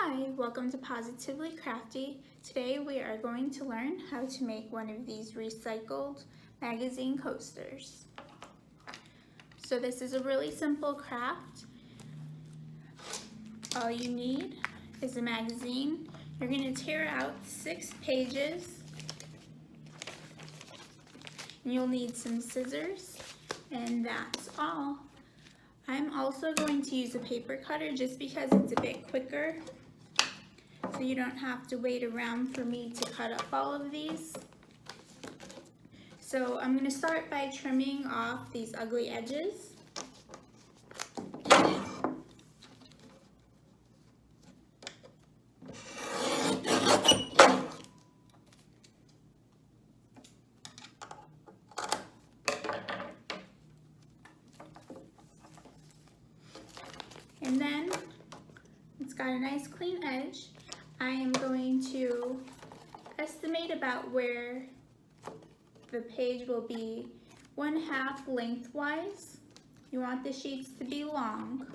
Hi, welcome to Positively Crafty. Today we are going to learn how to make one of these recycled magazine coasters. So this is a really simple craft. All you need is a magazine. You're going to tear out 6 pages. And you'll need some scissors, and that's all. I'm also going to use a paper cutter just because it's a bit quicker, so you don't have to wait around for me to cut up all of these. So I'm going to start by trimming off these ugly edges. And then it's got a nice clean edge. I am going to estimate about where the page will be 1/2 lengthwise. You want the sheets to be long.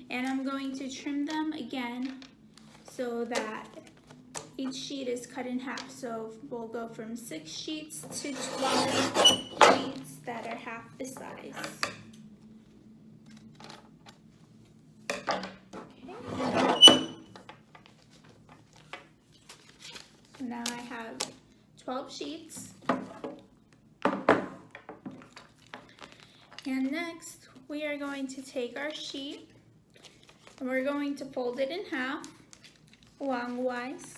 And I'm going to trim them again so that each sheet is cut in half. So we'll go from 6 sheets to 12 sheets that are half the size. So now I have 12 sheets. And next we are going to take our sheet and we're going to fold it in half longwise.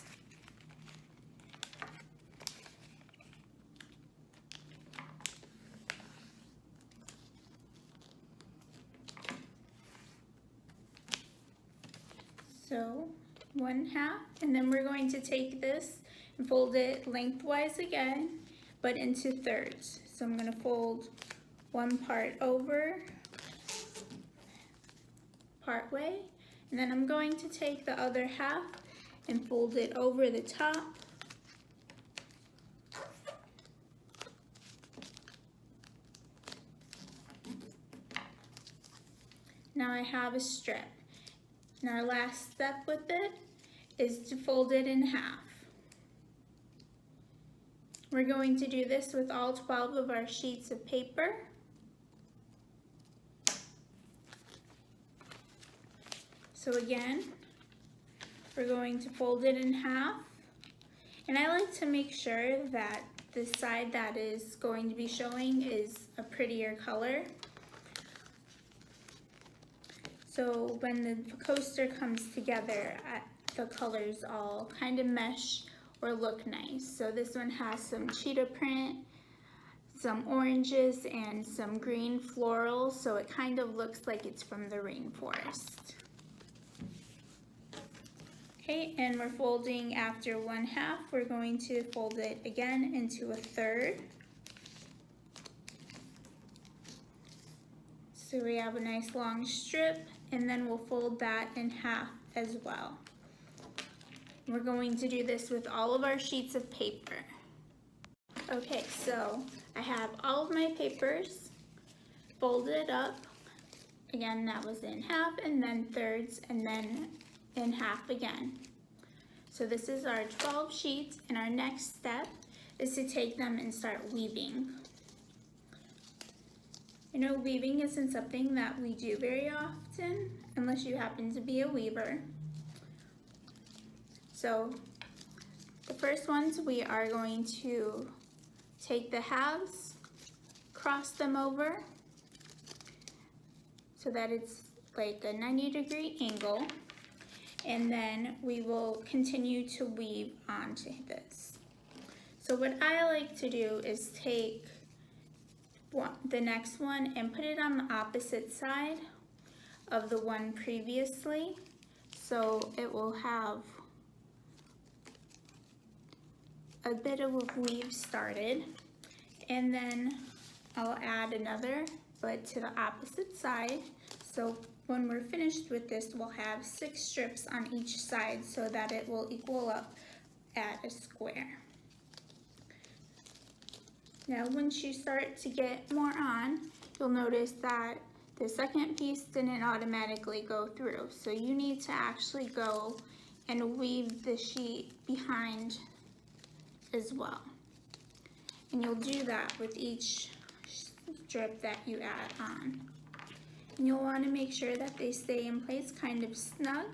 So 1/2, and then we're going to take this and fold it lengthwise again, but into thirds. So I'm going to fold one part over, part way, and then I'm going to take the other half and fold it over the top. Now I have a strip. And our last step with it is to fold it in half. We're going to do this with all 12 of our sheets of paper. So again, we're going to fold it in half. And I like to make sure that the side that is going to be showing is a prettier color. So when the coaster comes together, the colors all kind of mesh or look nice. So this one has some cheetah print, some oranges, and some green florals, so it kind of looks like it's from the rainforest. Okay, and we're folding after 1/2. We're going to fold it again into a third. So we have a nice long strip, and then we'll fold that in half as well. We're going to do this with all of our sheets of paper. Okay, so I have all of my papers folded up. Again, that was in half, and then thirds, and then in half again. So this is our 12 sheets, and our next step is to take them and start weaving. You know, weaving isn't something that we do very often, unless you happen to be a weaver. So the first ones, we are going to take the halves, cross them over so that it's like a 90-degree angle, and then we will continue to weave onto this. So what I like to do is take the next one and put it on the opposite side of the one previously, so it will have a bit of a weave started, and then I'll add another, but to the opposite side. So when we're finished with this, we'll have 6 strips on each side so that it will equal up at a square. Now once you start to get more on, you'll notice that the second piece didn't automatically go through. So you need to actually go and weave the sheet behind as well. And you'll do that with each strip that you add on. And you'll want to make sure that they stay in place kind of snug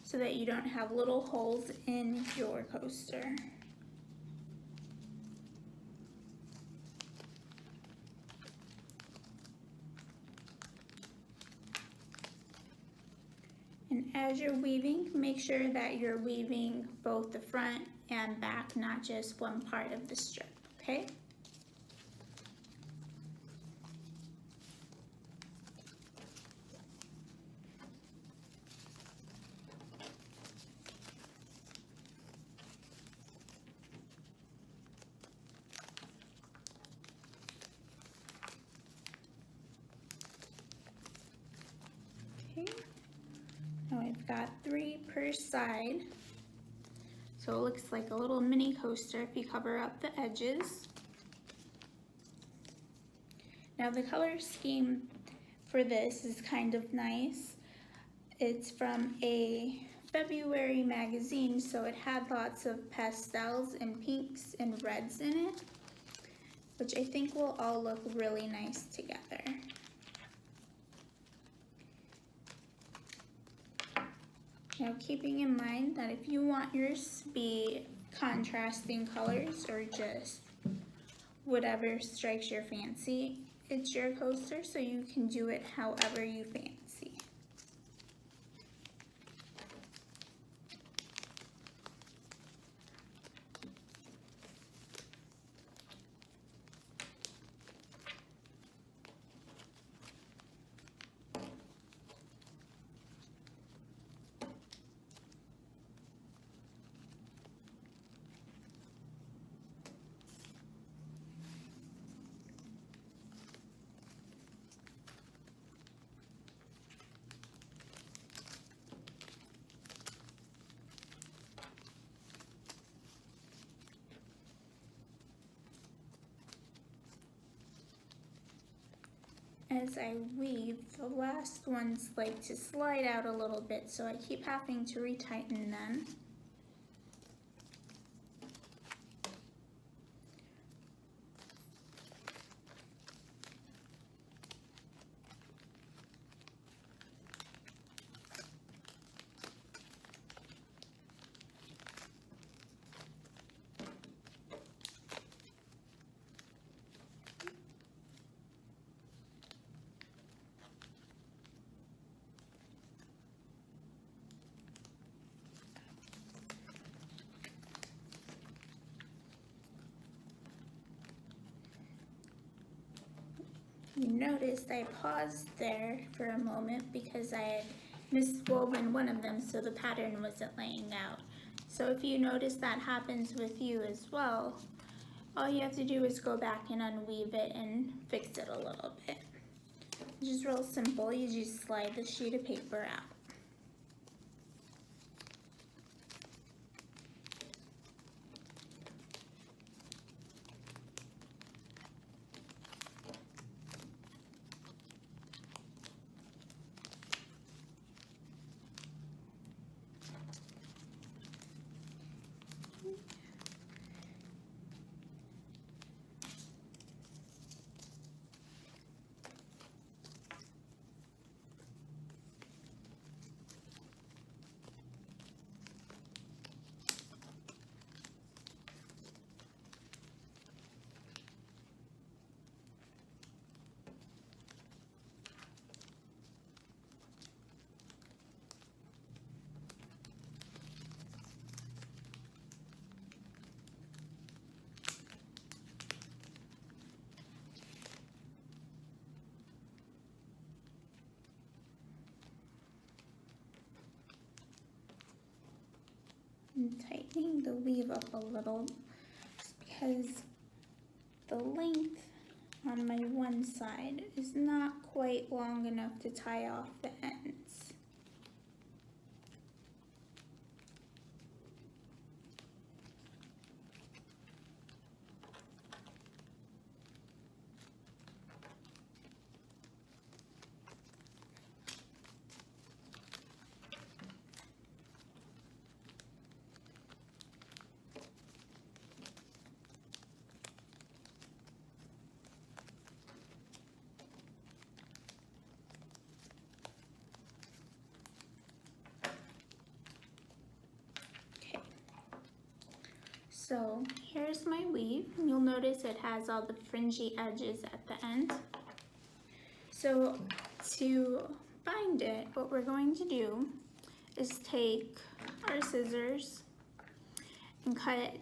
so that you don't have little holes in your coaster. And as you're weaving, make sure that you're weaving both the front and back, not just one part of the strip, okay? Now I've got 3 per side, so it looks like a little mini coaster if you cover up the edges. Now the color scheme for this is kind of nice. It's from a February magazine, so it had lots of pastels and pinks and reds in it, which I think will all look really nice together. Now keeping in mind that if you want yours to be contrasting colors or just whatever strikes your fancy, it's your coaster, so you can do it however you fancy. As I weave, the last ones like to slide out a little bit, so I keep having to retighten them. You noticed I paused there for a moment because I had miswoven one of them so the pattern wasn't laying out. So if you notice that happens with you as well, all you have to do is go back and unweave it and fix it a little bit. It's just real simple. You just slide the sheet of paper out. And tightening the weave up a little just because the length on my one side is not quite long enough to tie off the ends. So here's my weave. You'll notice it has all the fringy edges at the end. So to bind it, what we're going to do is take our scissors and cut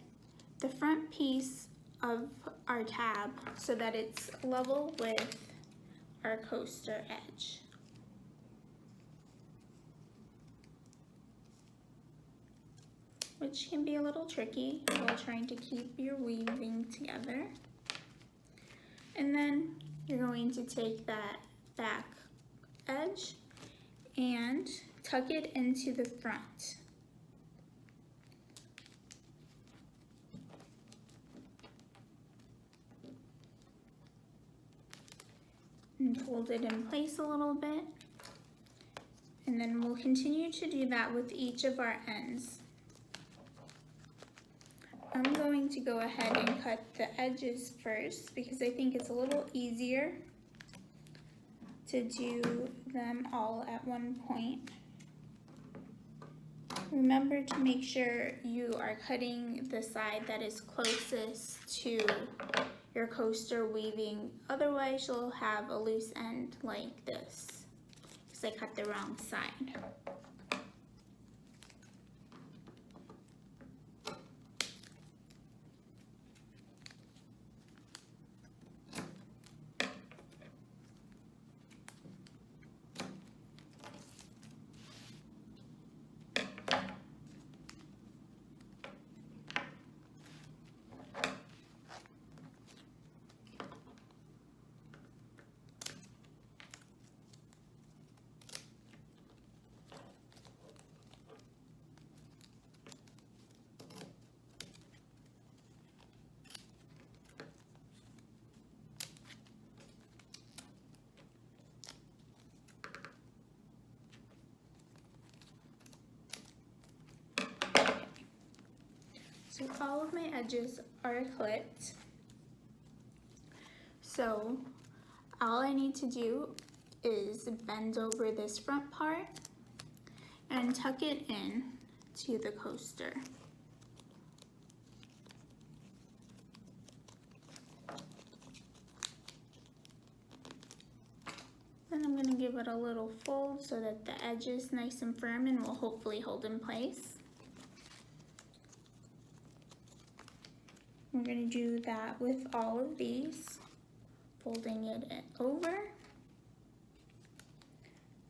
the front piece of our tab so that it's level with our coaster edge. Which can be a little tricky while trying to keep your weaving together. And then you're going to take that back edge and tuck it into the front. And hold it in place a little bit. And then we'll continue to do that with each of our ends. I'm going to go ahead and cut the edges first because I think it's a little easier to do them all at one point. Remember to make sure you are cutting the side that is closest to your coaster weaving, otherwise you'll have a loose end like this because I cut the wrong side. So all of my edges are clipped. So all I need to do is bend over this front part and tuck it in to the coaster. Then I'm going to give it a little fold so that the edge is nice and firm and will hopefully hold in place. We're going to do that with all of these, folding it over,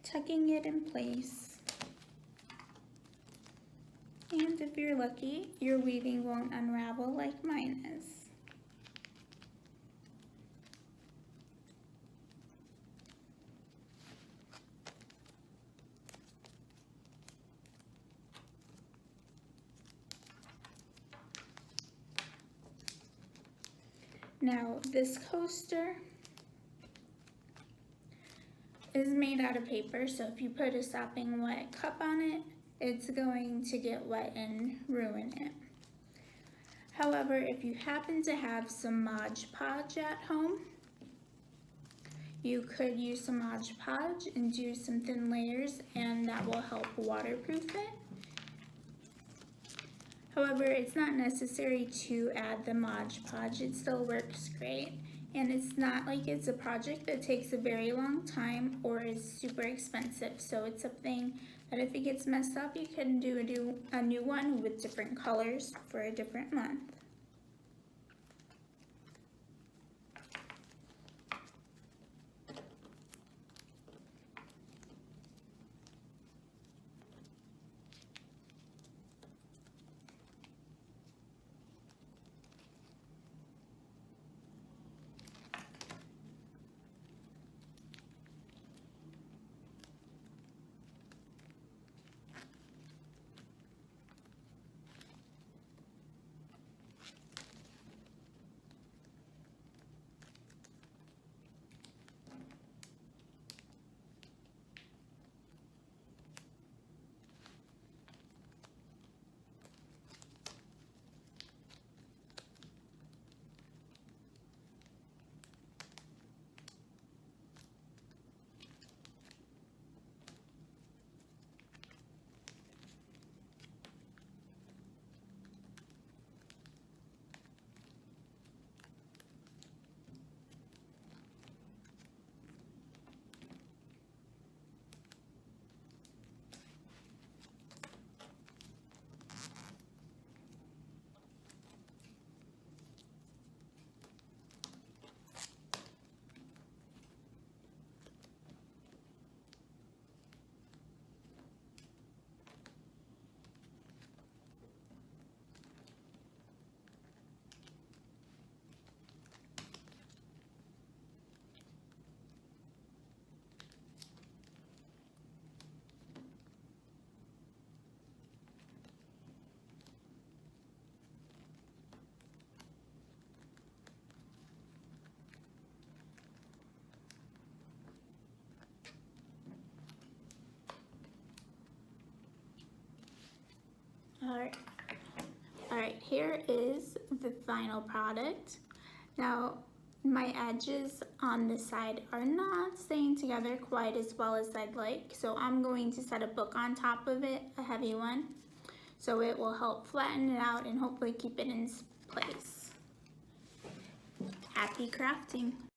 tucking it in place, and if you're lucky, your weaving won't unravel like mine is. Now, this coaster is made out of paper, so if you put a sopping wet cup on it, it's going to get wet and ruin it. However, if you happen to have some Mod Podge at home, you could use some Mod Podge and do some thin layers, and that will help waterproof it. However, it's not necessary to add the Mod Podge, it still works great. And it's not like it's a project that takes a very long time or is super expensive. So it's something that if it gets messed up, you can do a new one with different colors for a different month. here is the final product. Now, my edges on the side are not staying together quite as well as I'd like, so I'm going to set a book on top of it, a heavy one, so it will help flatten it out and hopefully keep it in place. Happy crafting!